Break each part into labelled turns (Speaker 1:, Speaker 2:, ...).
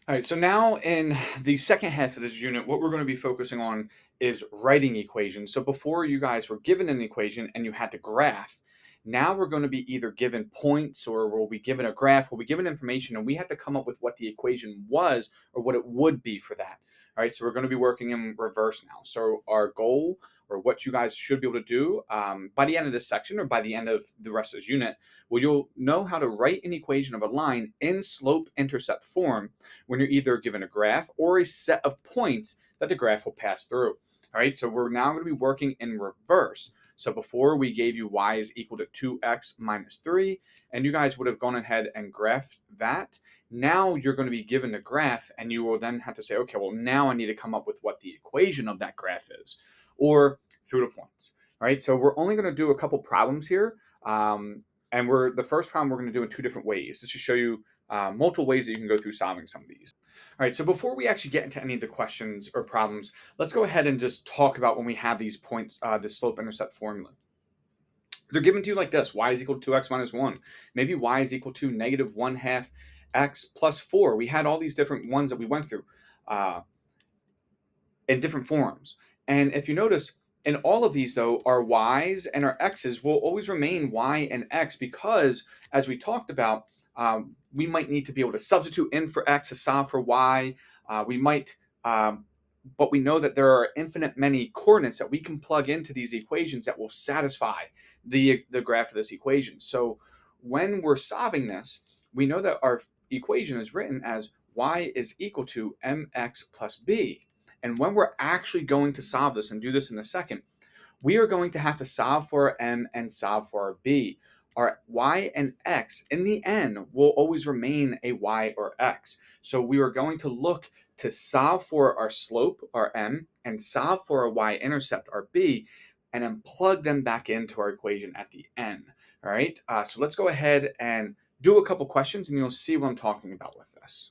Speaker 1: All right, so now in the second half of this unit, what we're going to be focusing on is writing equations. So before you guys were given an equation and you had to graph, now we're going to be either given points or we'll be given a graph, we'll be given information, and we have to come up with what the equation was or what it would be for that. All right, so we're going to be working in reverse now. So our goal or what you guys should be able to do by the end of this section or by the end of the rest of this unit, well, you'll know how to write an equation of a line in slope-intercept form when you're either given a graph or a set of points that the graph will pass through. All right, so we're now going to be working in reverse. So before we gave you y is equal to 2x minus 3, and you guys would have gone ahead and graphed that. Now you're going to be given the graph, and you will then have to say, okay, well, now I need to come up with what the equation of that graph is, or through the points. All right, so we're only going to do a couple problems here. And the first problem we're going to do in two different ways. This should show you multiple ways that you can go through solving some of these. All right, so before we actually get into any of the questions or problems, let's go ahead and just talk about when we have these points, the slope-intercept formula. They're given to you like this: y is equal to 2x minus 1. Maybe y is equal to negative 1 half x plus 4. We had all these different ones that we went through in different forms. And if you notice, in all of these, though, our y's and our x's will always remain y and x because, as we talked about, we might need to be able to substitute in for x to solve for y. We might, but we know that there are infinite many coordinates that we can plug into these equations that will satisfy the graph of this equation. So when we're solving this, we know that our equation is written as y is equal to mx plus b. And when we're actually going to solve this and do this in a second, we are going to have to solve for our m and solve for our b. Our y and x in the end will always remain a y or x. So we are going to look to solve for our slope, our m, and solve for our y-intercept, our b, and then plug them back into our equation at the end. All right, so let's go ahead and do a couple questions and you'll see what I'm talking about with this.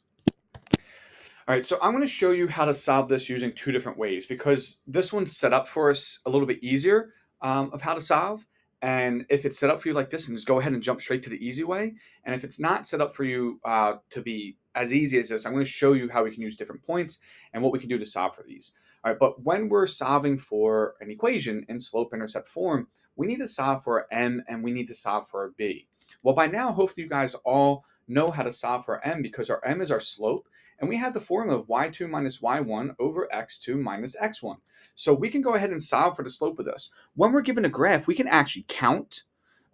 Speaker 1: All right, so I'm going to show you how to solve this using two different ways because this one's set up for us a little bit easier of how to solve. And if it's set up for you like this, and just go ahead and jump straight to the easy way. And if it's not set up for you to be as easy as this, I'm going to show you how we can use different points and what we can do to solve for these. All right, but when we're solving for an equation in slope-intercept form, we need to solve for m and we need to solve for b. Well, by now, hopefully you guys all know how to solve for m because our m is our slope. And we have the formula of y2 minus y1 over x2 minus x1. So we can go ahead and solve for the slope of this. When we're given a graph, we can actually count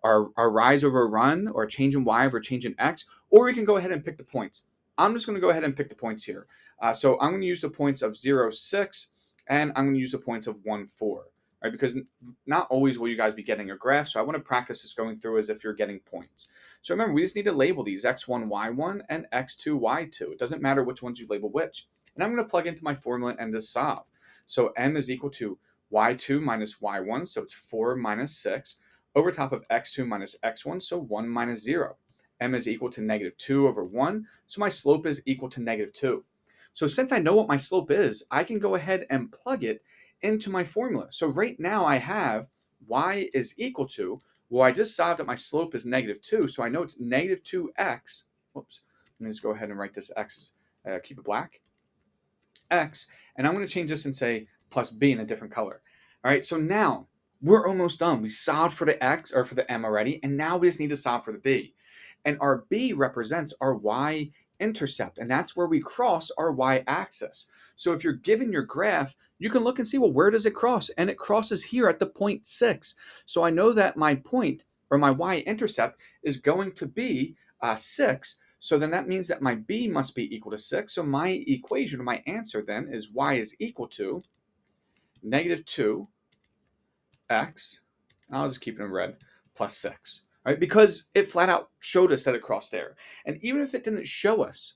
Speaker 1: our rise over run or change in y over change in x, or we can go ahead and pick the points. I'm just going to go ahead and pick the points here. So I'm going to use the points of 0, 6, and I'm going to use the points of 1, 4. Right, because not always will you guys be getting a graph, so I want to practice this going through as if you're getting points. So remember, we just need to label these x1, y1, and x2, y2. It doesn't matter which ones you label which. And I'm going to plug into my formula and just solve. So m is equal to y2 minus y1, so it's 4 minus 6, over top of x2 minus x1, so 1 minus 0. M is equal to negative 2 over 1, so my slope is equal to negative 2. So since I know what my slope is, I can go ahead and plug it into my formula. So right now I have y is equal to, well, I just solved that my slope is negative 2, so I know it's negative 2x. Whoops. Let me just go ahead and write this x, keep it black, x, and I'm going to change this and say plus b in a different color. All right, so now we're almost done. We solved for the x or for the m already, and now we just need to solve for the b. And our b represents our y-intercept, and that's where we cross our y-axis. So if you're given your graph, you can look and see, well, where does it cross? And it crosses here at the point 6. So I know that my point or my y-intercept is going to be 6. So then that means that my b must be equal to 6. So my equation, or my answer then, is y is equal to negative 2x, I'll just keep it in red, plus 6. Right? Because it flat out showed us that it crossed there. And even if it didn't show us,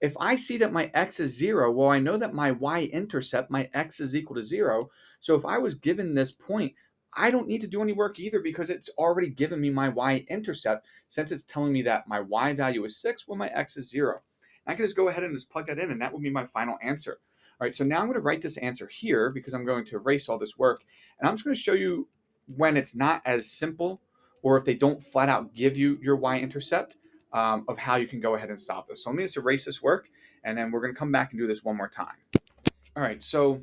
Speaker 1: if I see that my x is 0, well, I know that my y-intercept, my x is equal to 0. So if I was given this point, I don't need to do any work either because it's already given me my y-intercept since it's telling me that my y value is 6 when my x is 0. And I can just go ahead and just plug that in, and that would be my final answer. All right, so now I'm going to write this answer here because I'm going to erase all this work. And I'm just going to show you when it's not as simple or if they don't flat out give you your y-intercept. of how you can go ahead and solve this. So let me just erase this work, and then we're going to come back and do this one more time. All right, so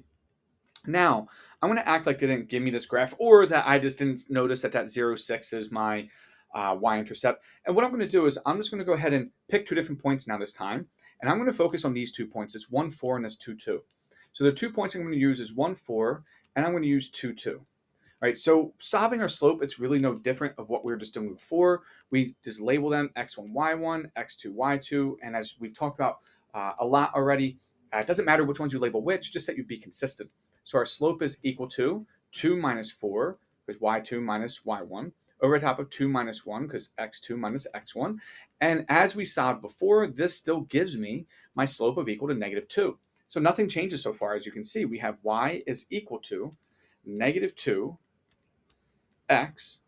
Speaker 1: now I'm going to act like they didn't give me this graph, or that I just didn't notice that that 0, 6 is my y-intercept. And what I'm going to do is I'm just going to go ahead and pick 2 different points now this time, and I'm going to focus on these 2 points. It's 1, 4, and this 2, 2. So the 2 points I'm going to use is 1, 4, and I'm going to use 2, 2. All right, so solving our slope, it's really no different of what we were just doing before. We just label them x1, y1, x2, y2, and as we've talked about a lot already, it doesn't matter which ones you label which, just that you be consistent. So our slope is equal to 2 minus 4, because y2 minus y1, over top of 2 minus 1, because x2 minus x1. And as we solved before, this still gives me my slope of equal to negative 2. So nothing changes so far. As you can see, we have y is equal to negative 2 x,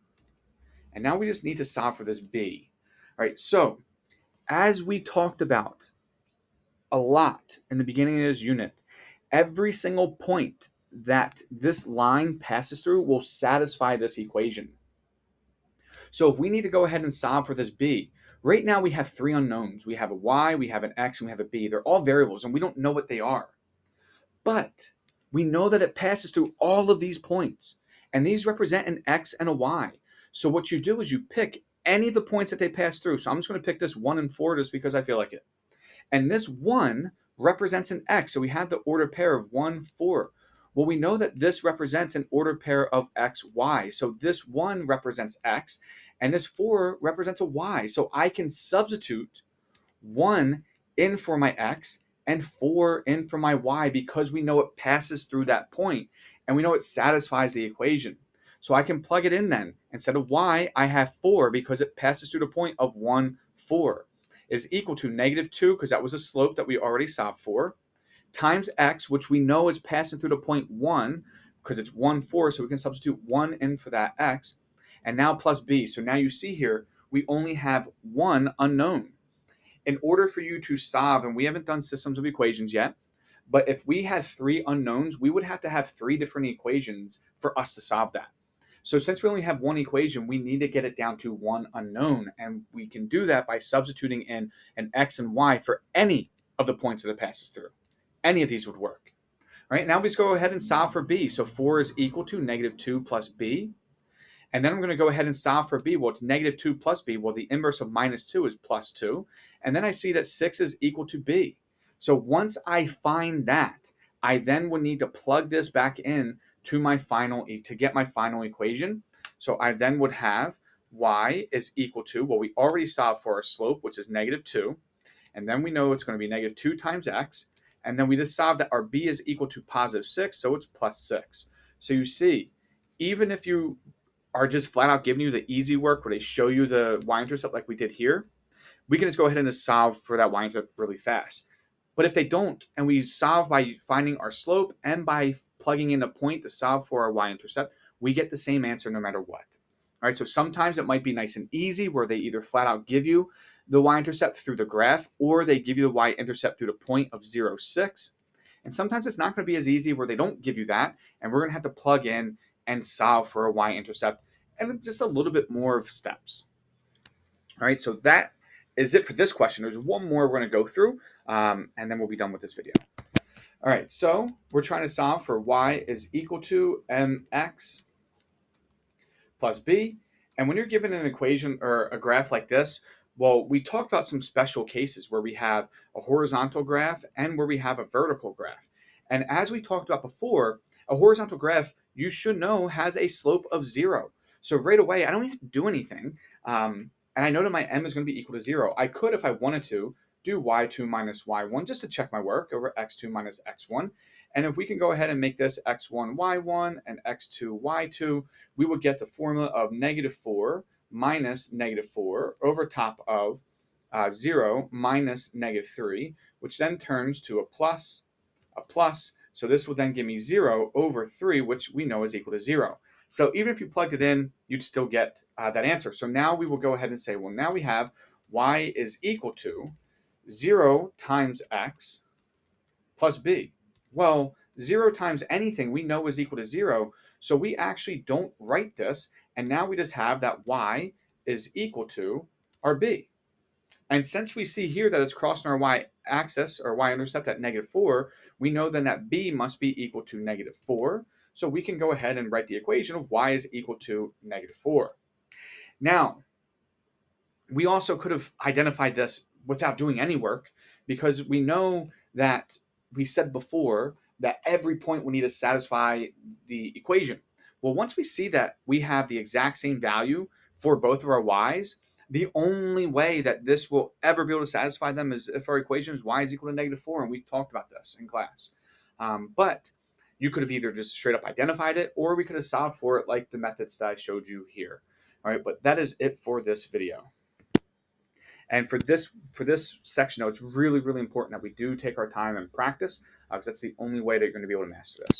Speaker 1: and now we just need to solve for this b. All right, so as we talked about a lot in the beginning of this unit, every single point that this line passes through will satisfy this equation. So if we need to go ahead and solve for this b, right now we have 3 unknowns. We have a y, we have an x, and we have a b. They're all variables, and we don't know what they are. But we know that it passes through all of these points, and these represent an x and a y. So what you do is you pick any of the points that they pass through. So I'm just going to pick this 1 and 4 just because I feel like it. And this 1 represents an x. So we have the ordered pair of 1, 4. Well, we know that this represents an ordered pair of x, y. So this 1 represents x, and this 4 represents a y. So I can substitute 1 in for my x and 4 in for my y because we know it passes through that point, and we know it satisfies the equation. So I can plug it in then. Instead of y, I have 4 because it passes through the point of 1, 4 is equal to negative 2, because that was a slope that we already solved for, times x, which we know is passing through the point 1 because it's 1, 4, so we can substitute 1 in for that x, and now plus b. So now you see here, we only have 1 unknown. In order for you to solve, and we haven't done systems of equations yet, but if we had 3 unknowns, we would have to have 3 different equations for us to solve that. So since we only have 1 equation, we need to get it down to 1 unknown, and we can do that by substituting in an x and y for any of the points that it passes through. Any of these would work. All right, now we just go ahead and solve for b. So 4 is equal to negative 2 plus b. And then I'm going to go ahead and solve for b. Well, it's negative 2 plus b. Well, the inverse of minus 2 is plus 2. And then I see that 6 is equal to b. So once I find that, I then would need to plug this back in to my final, to get my final equation. So I then would have y is equal to, well, we already solved for our slope, which is negative 2. And then we know it's going to be negative 2 times x. And then we just solved that our b is equal to positive 6, so it's plus 6. So you see, even if you are just flat out giving you the easy work where they show you the y-intercept like we did here, we can just go ahead and just solve for that y-intercept really fast. But if they don't, and we solve by finding our slope and by plugging in a point to solve for our y-intercept, we get the same answer no matter what. All right, so sometimes it might be nice and easy where they either flat out give you the y-intercept through the graph, or they give you the y-intercept through the point of 0, 6. And sometimes it's not going to be as easy where they don't give you that, and we're going to have to plug in and solve for a y-intercept, and just a little bit more of steps. All right, so that is it for this question. There's one more we're going to go through, and then we'll be done with this video. All right, so we're trying to solve for y is equal to mx plus b. And when you're given an equation or a graph like this, well, we talked about some special cases where we have a horizontal graph and where we have a vertical graph. And as we talked about before, a horizontal graph, you should know, has a slope of 0. So right away, I don't have to do anything. And I know that my m is going to be equal to 0. I could, if I wanted to, do y2 minus y1 just to check my work over x2 minus x1. And if we can go ahead and make this x1 y1 and x2 y2, we would get the formula of negative 4 minus negative 4 over top of 0 minus negative 3, which then turns to a plus. So this will then give me 0 over 3, which we know is equal to 0. So even if you plugged it in, you'd still get that answer. So now we will go ahead and say, well, now we have y is equal to 0 times x plus b. Well, 0 times anything we know is equal to 0, so we actually don't write this, and now we just have that y is equal to our b. And since we see here that it's crossing our y-axis or y-intercept at -4, we know then that b must be equal to -4. So we can go ahead and write the equation of y is equal to -4. Now, we also could have identified this without doing any work, because we know that we said before that every point will need to satisfy the equation. Well, once we see that we have the exact same value for both of our y's, the only way that this will ever be able to satisfy them is if our equation is y is equal to -4, and we talked about this in class. But you could have either just straight up identified it, or we could have solved for it like the methods that I showed you here. All right, but that is it for this video. And for this section, though, it's really, really important that we do take our time and practice, because that's the only way that you're going to be able to master this.